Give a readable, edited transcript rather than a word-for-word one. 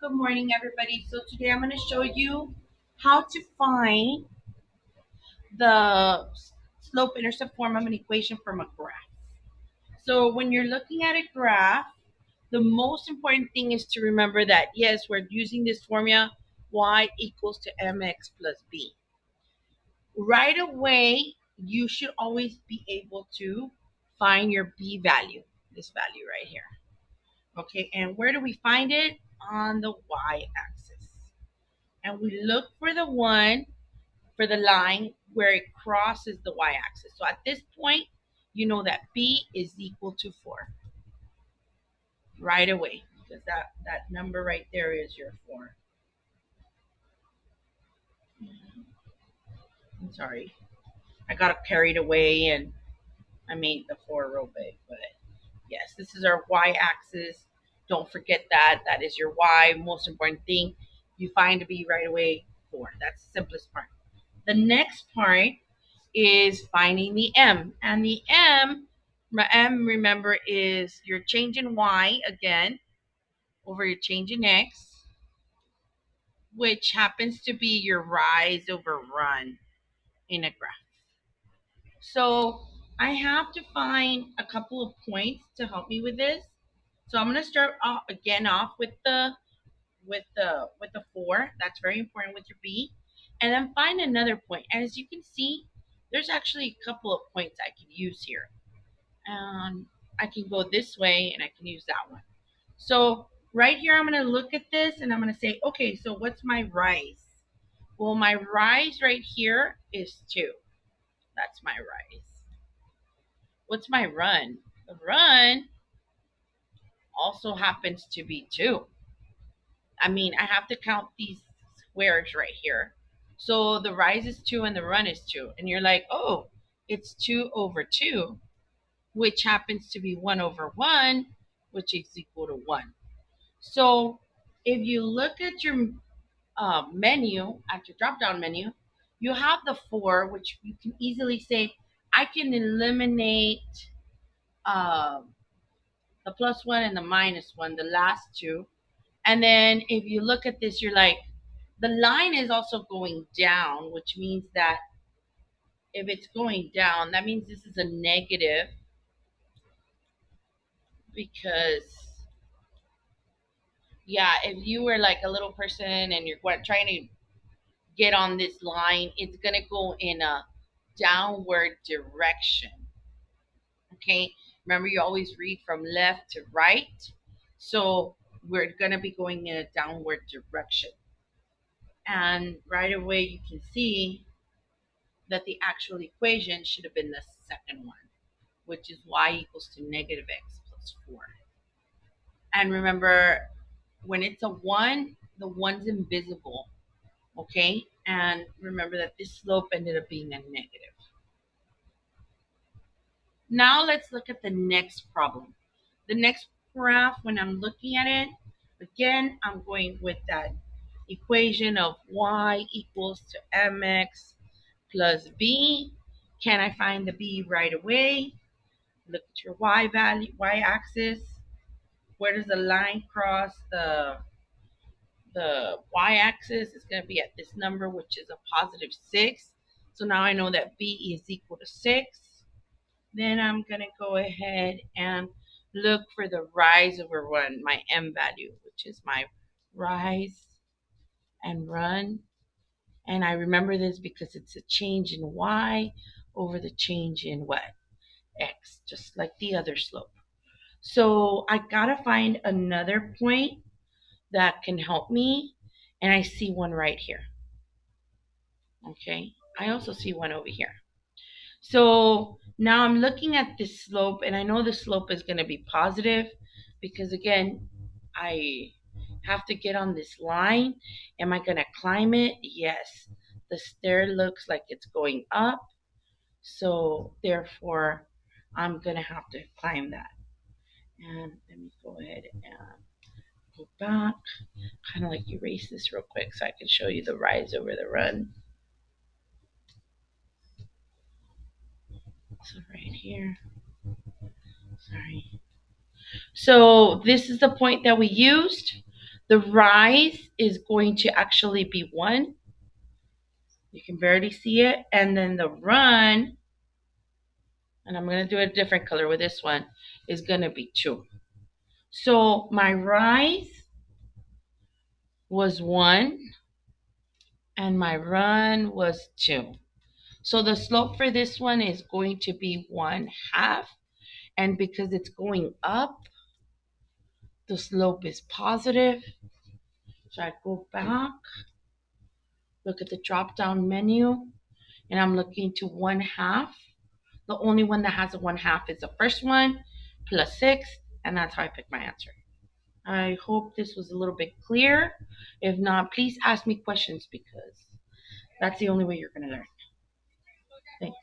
Good morning, everybody. So today I'm going to show you how to find the slope-intercept form of an equation from a graph. So when you're looking at a graph, the most important thing is to remember that, yes, we're using this formula, y equals to mx plus b. Right away, you should always be able to find your b value, this value right here. Okay, and where do we find it? On the y-axis. And we look for the one for the line where it crosses the y-axis. So at this point, you know that b is equal to 4 right away, because that number right there is your 4. I'm sorry, I got carried away and I made the 4 real big, but yes, this is our y-axis. Don't forget that is your y. Most important thing, you find to be right away 4. That's the simplest part. The next part is finding the m, and the m, remember, is your change in y again over your change in x, which happens to be your rise over run in a graph. So I have to find a couple of points to help me with this. So I'm going to start off with the 4. That's very important with your b, and then find another point. And as you can see, there's actually a couple of points I can use here. I can go this way and I can use that one. So right here, I'm going to look at this and I'm going to say, okay, so what's my rise? Well, my rise right here is 2. That's my rise. What's my run? The run also happens to be 2. I mean, I have to count these squares right here. So the rise is 2 and the run is 2. And you're like, oh, it's 2 over 2, which happens to be 1 over 1, which is equal to 1. So if you look at your menu, at your drop-down menu, you have the 4, which you can easily say, I can eliminate uh, the plus 1 and the minus 1, the last two. And then if you look at this, you're like, the line is also going down, which means that if it's going down, that means this is a negative, because yeah, if you were like a little person and you're trying to get on this line, it's going to go in a downward direction. Okay, remember, you always read from left to right, so we're going to be going in a downward direction. And right away you can see that the actual equation should have been the second one, which is y equals to negative x plus 4. And remember, when it's a 1, the 1's invisible. Okay, and remember that this slope ended up being a negative. Now let's look at the next problem. The next graph, when I'm looking at it, again, I'm going with that equation of y equals to mx plus b. Can I find the b right away? Look at your y value, y-axis. Where does the line cross the y-axis? Is going to be at this number, which is a positive 6. So now I know that b is equal to 6. Then I'm going to go ahead and look for the rise over run, my m value, which is my rise and run. And I remember this because it's a change in y over the change in what? X, just like the other slope. So I got to find another point that can help me. And I see one right here. Okay, I also see one over here. So now I'm looking at this slope, and I know the slope is going to be positive because, again, I have to get on this line. Am I going to climb it? Yes. The stair looks like it's going up, so therefore I'm going to have to climb that. And let me go ahead and go back, kind of like erase this real quick so I can show you the rise over the run. So right here, sorry. So this is the point that we used. The rise is going to actually be 1. You can barely see it. And then the run, and I'm going to do a different color with this one, is going to be 2. So my rise was 1 and my run was 2. So the slope for this one is going to be 1/2. And because it's going up, the slope is positive. So I go back, look at the drop down menu, and I'm looking to 1/2. The only one that has a 1/2 is the first one, plus 6, and that's how I pick my answer. I hope this was a little bit clear. If not, please ask me questions because that's the only way you're going to learn. Thanks.